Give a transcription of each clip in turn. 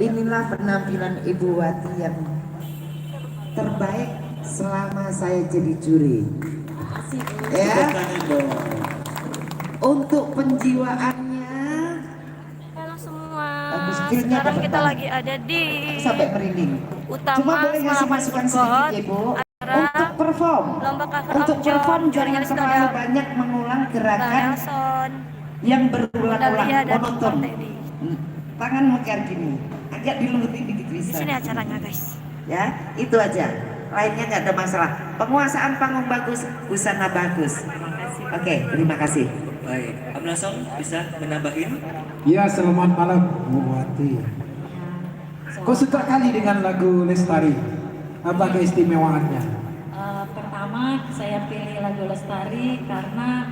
inilah penampilan Ibu Wati yang terbaik selama saya jadi juri. Ya, untuk penjiwaannya. Halo semua. Sekarang kita lagi ada di sampai merinding. Utama Cuma boleh ngasih masukan sedikit ya Bu. Untuk perform, jangan terlalu banyak mengulang gerakan yang berulang-ulang monoton. Tangan mekar gini, agak dilurutin dikit bisa. Di sini acaranya guys. Ya, itu aja. Lainnya nggak ada masalah. Penguasaan panggung bagus, busana bagus. Oke, terima kasih. Baik, Abnason bisa menambahin? Ya, selamat malam Bu Wati. Kok suka kali dengan lagu Lestari? Apa keistimewaannya? Pertama saya pilih lagu Lestari karena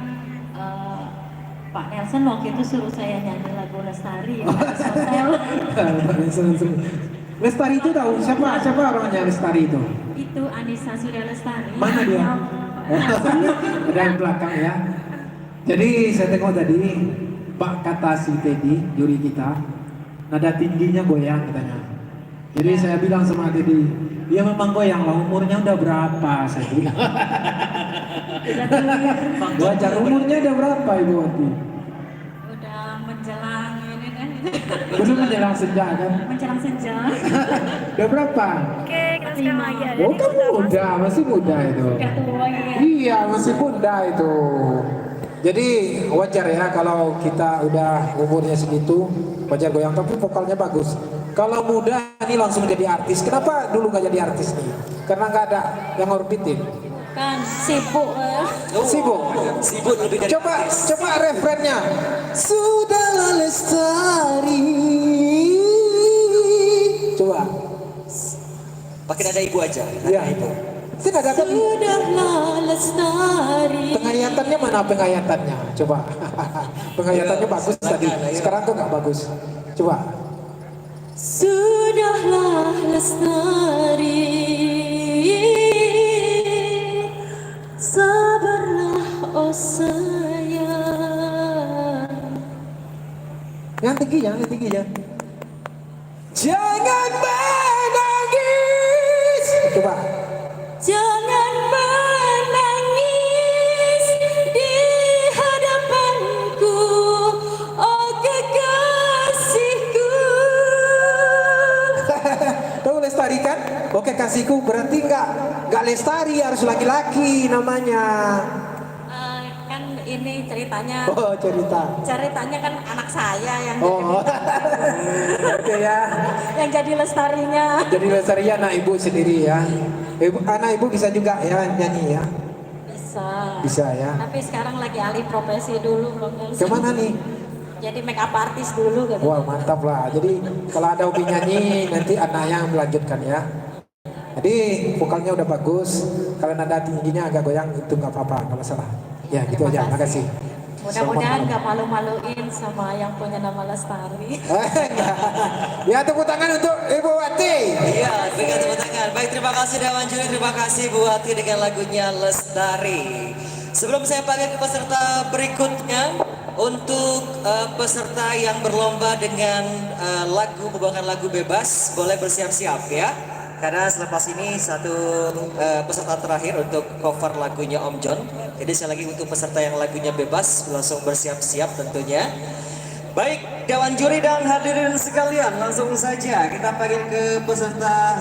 Pak Nelson waktu itu suruh saya nyanyi lagu Lestari ya, Pak Nelson. Lestari itu tahu siapa orangnya Lestari itu? Itu Anissa Surya Lestari. Mana dia? Ada yang belakang ya. Jadi saya tengok tadi Pak kata si Teddy, juri kita, nada tingginya goyang katanya. Jadi saya bilang sama Teddy, dia memang goyang lah, umurnya udah berapa? Saya bilang. Wajar umurnya udah berapa Ibu Wati? Udah menjelang ini kan? Udah menjelang senja kan? Menjelang senja. Udah berapa? Oke, kita sekarang lagi ada Oh di kamu muda, masih muda itu. Iya masih muda itu. Jadi wajar ya kalau kita udah umurnya segitu, wajar goyang, tapi vokalnya bagus. Kalau muda ini langsung jadi artis. Kenapa dulu nggak jadi artis nih? Karena nggak ada yang ngorbitin. Kan sibuk ya. Sibuk lebih dari Coba refrennya. Sudahlah Lestari. Coba. pakai nada ibu aja. Iya. Tidak ada kan? Sudahlah Lestari. Pengayatannya mana pengayatannya? Coba. Pengayatannya bagus tadi. Sekarang kok nggak bagus. Coba. Sudahlah Lestari, sabarlah oh sayang. Yang tinggi ya. Jangan menangis. Coba. Jangan menangis di hadapanku, oh kekasihku. Tahu Lestari kan? Oke kasihku berarti nggak Lestari, harus laki-laki namanya. Kan ini ceritanya. Oh cerita. Ceritanya kan anak saya yang Oke ya. yang jadi lestarinya. Jadi Lestari anak ibu sendiri ya. Anak ibu bisa juga ya nyanyi ya. Bisa ya. Tapi sekarang lagi alih profesi dulu. Kemana nih? Jadi make up artist dulu gitu. Wah mantap lah. Jadi kalau ada hobi nyanyi nanti anaknya melanjutkan ya. Jadi vokalnya udah bagus. Kalau nada tingginya agak goyang itu nggak apa-apa, nggak masalah. Ya gitu aja. Makasih. Mudah-mudahan nggak malu-maluin sama yang punya nama Lestari. Ya tepuk tangan untuk Ibu Wati. Iya, berikan tepuk tangan. Baik, terima kasih Dewan Juri, terima kasih Bu Wati dengan lagunya Lestari. Sebelum saya panggil ke peserta berikutnya, untuk peserta yang berlomba dengan lagu membawakan lagu bebas, boleh bersiap-siap ya. Karena selepas ini satu peserta terakhir untuk cover lagunya Om John. Jadi sekali lagi untuk peserta yang lagunya bebas langsung bersiap-siap tentunya. Baik, Dewan Juri dan hadirin sekalian, langsung saja kita panggil ke peserta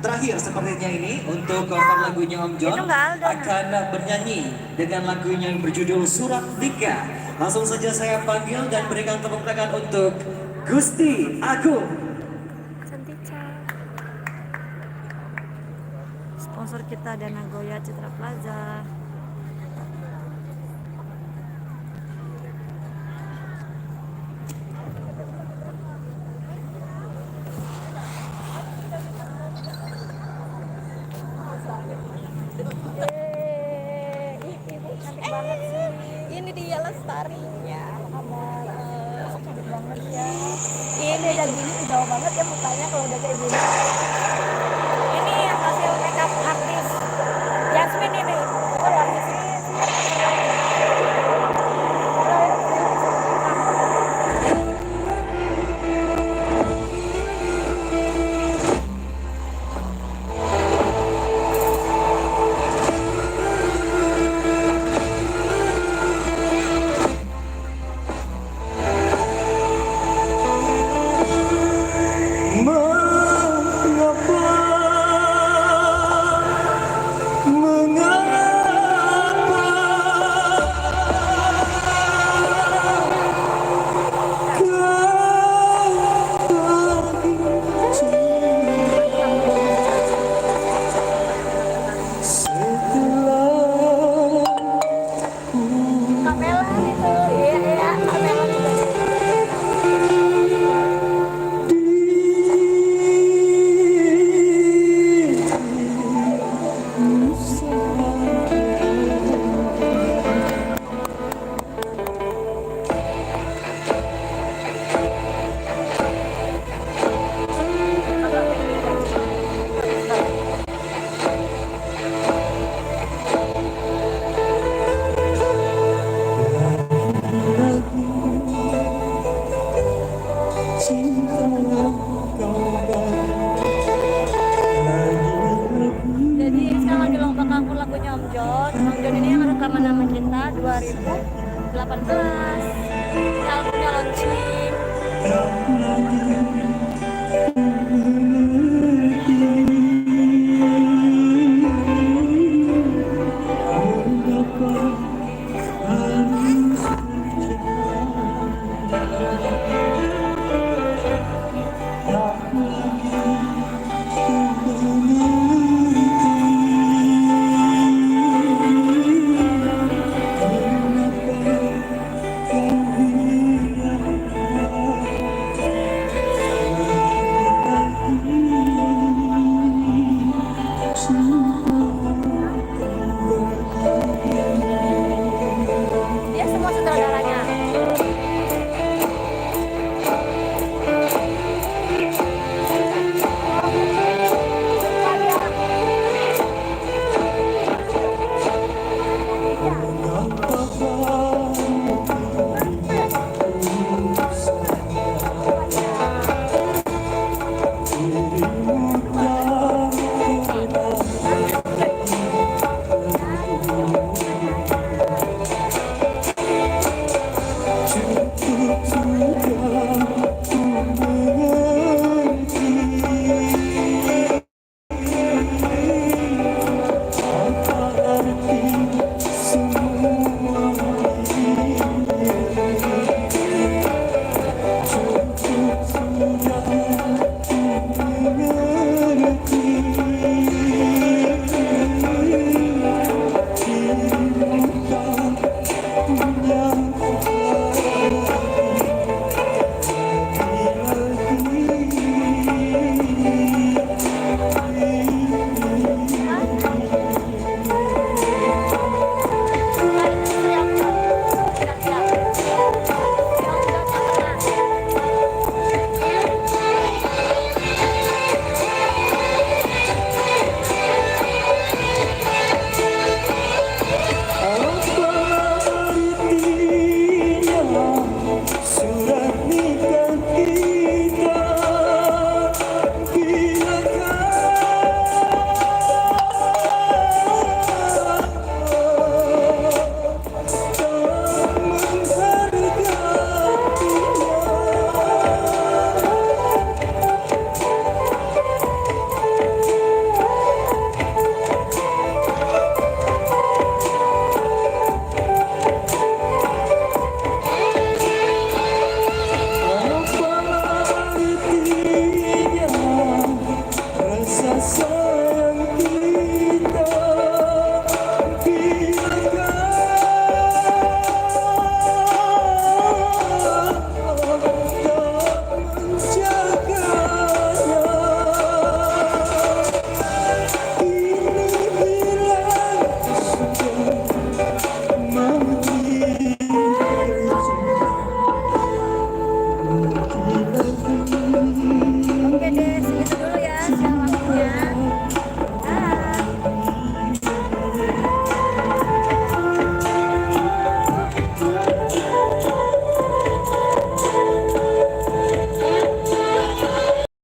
terakhir sepertinya ini untuk cover lagunya Om John akan bernyanyi dengan lagunya yang berjudul Surat Nikah. Langsung saja saya panggil dan berikan tepuk tangan untuk Gusti Agung. Sponsor kita ada Nagoya Citra Plaza. Ini dia Lestarinya, cantik banget ya. Ini udah gini jauh banget ya mukanya kalau udah kayak gini. Ini yang hasil makeup artis Yasmin ini. Oh, Yasmin. Jadi sekarang lagi lomba kampung lagunya Om John. Om John ini yang rekaman nama kita 2018. Ini albumnya launching.